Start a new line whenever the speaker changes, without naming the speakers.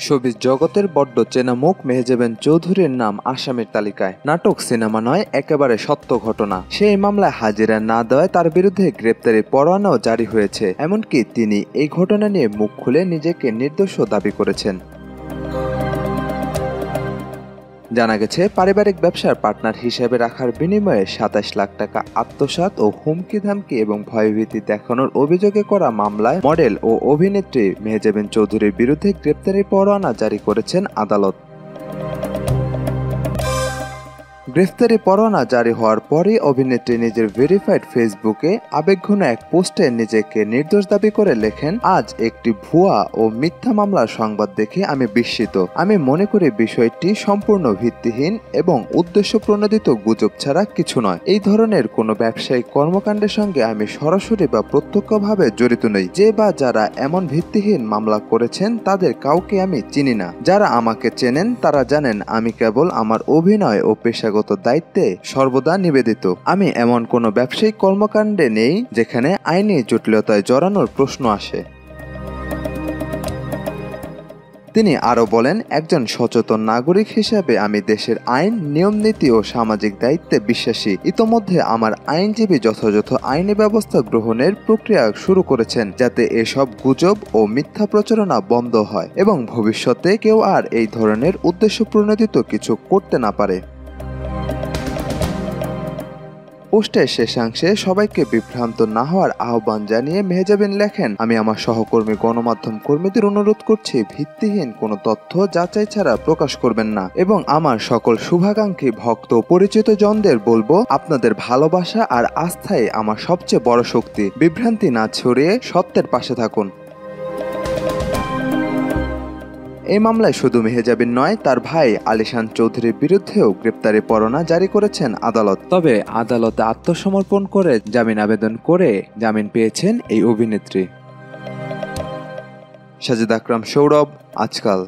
Showbiz জগতের বড্ড চেনা মুখ মেহেজাবিন চৌধুরীর নাম আসামির তালিকায়। নাটক সিনেমা নয়, একেবারে সত্য ঘটনা। সেই মামলায় হাজিরা না দেওয়ায় তার বিরুদ্ধে গ্রেপ্তারি পরোয়ানাও জারি হয়েছে। এমনকি তিনি এই ঘটনা নিয়ে মুখ খুলে নিজেকে নির্দোষও দাবি করেছেন। জানা গেছে, পারিবারিক ব্যবসার পার্টনার হিসেবে রাখার বিনিময়ে ২৭ লাখ টাকা আত্মসাৎ ও হুমকি ধামকি এবং ভয়ভীতি দেখানোর অভিযোগে করা মামলায় মডেল ও অভিনেত্রী মেহেজাবিন চৌধুরীর বিরুদ্ধে গ্রেপ্তারি পরোয়ানা জারি করেছেন আদালত। গ্রেফতারি পরোয়ানা জারি হওয়ার পরই অভিনেত্রী নিজের ভেরিফাইড ফেসবুকে আবেগঘন এক পোস্টে নিজেকে নির্দোষ দাবি করে লেখেন, আজ একটি ভুয়া ও মিথ্যা মামলার সংবাদ দেখে আমি বিস্মিত। আমি মনে করি বিষয়টি সম্পূর্ণ ভিত্তিহীন এবং উদ্দেশ্য প্রণোদিত গুজব ছাড়া কিছু নয়। এই ধরনের কোনো ব্যবসায়িক কর্মকাণ্ডের সঙ্গে আমি সরাসরি বা প্রত্যক্ষভাবে জড়িত নই। যে বা যারা এমন ভিত্তিহীন মামলা করেছেন তাদের কাউকে আমি চিনি না। যারা আমাকে চেনেন তারা জানেন আমি কেবল আমার অভিনয় ও পেশাগত দায়িত্বে সর্বদা নিবেদিত। আমি এমন কোনো ব্যবসায়িক কর্মকাণ্ডে নেই যেখানে আইনি জটিলতায় জড়ানোর প্রশ্ন আসে। তিনি আরও বলেন, একজন সচেতন নাগরিক হিসেবে আমি দেশের আইন, নিয়মনীতি ও সামাজিক দায়িত্বে বিশ্বাসী। ইতোমধ্যে আমার আইনজীবী যথাযথ আইনি ব্যবস্থা গ্রহণের প্রক্রিয়া শুরু করেছেন, যাতে এসব গুজব ও মিথ্যা প্রচারণা বন্ধ হয় এবং ভবিষ্যতে কেউ আর এই ধরনের উদ্দেশ্য প্রণোদিত কিছু করতে না পারে। পোস্টের শেষাংশে সবাইকে বিভ্রান্ত না হওয়ার আহ্বান জানিয়ে মেহেজাবিন লেখেন, আমি আমার সহকর্মী গণমাধ্যম কর্মীদের অনুরোধ করছি ভিত্তিহীন কোনো তথ্য যাচাই ছাড়া প্রকাশ করবেন না এবং আমার সকল শুভাকাঙ্ক্ষী ভক্ত ও পরিচিত জনদের বলবো, আপনাদের ভালোবাসা আর আস্থাই আমার সবচেয়ে বড় শক্তি। বিভ্রান্তি না ছড়িয়ে সত্যের পাশে থাকুন। এই মামলায় শুধু মেহেজাবিন নয়, তার ভাই আলিশান চৌধুরীর বিরুদ্ধেও গ্রেপ্তারি পরোয়ানা জারি করেছেন আদালত। তবে আদালতে আত্মসমর্পণ করে জামিন আবেদন করে জামিন পেয়েছেন এই অভিনেত্রী। সাজিদ আকরাম, সৌরভ, আজকাল।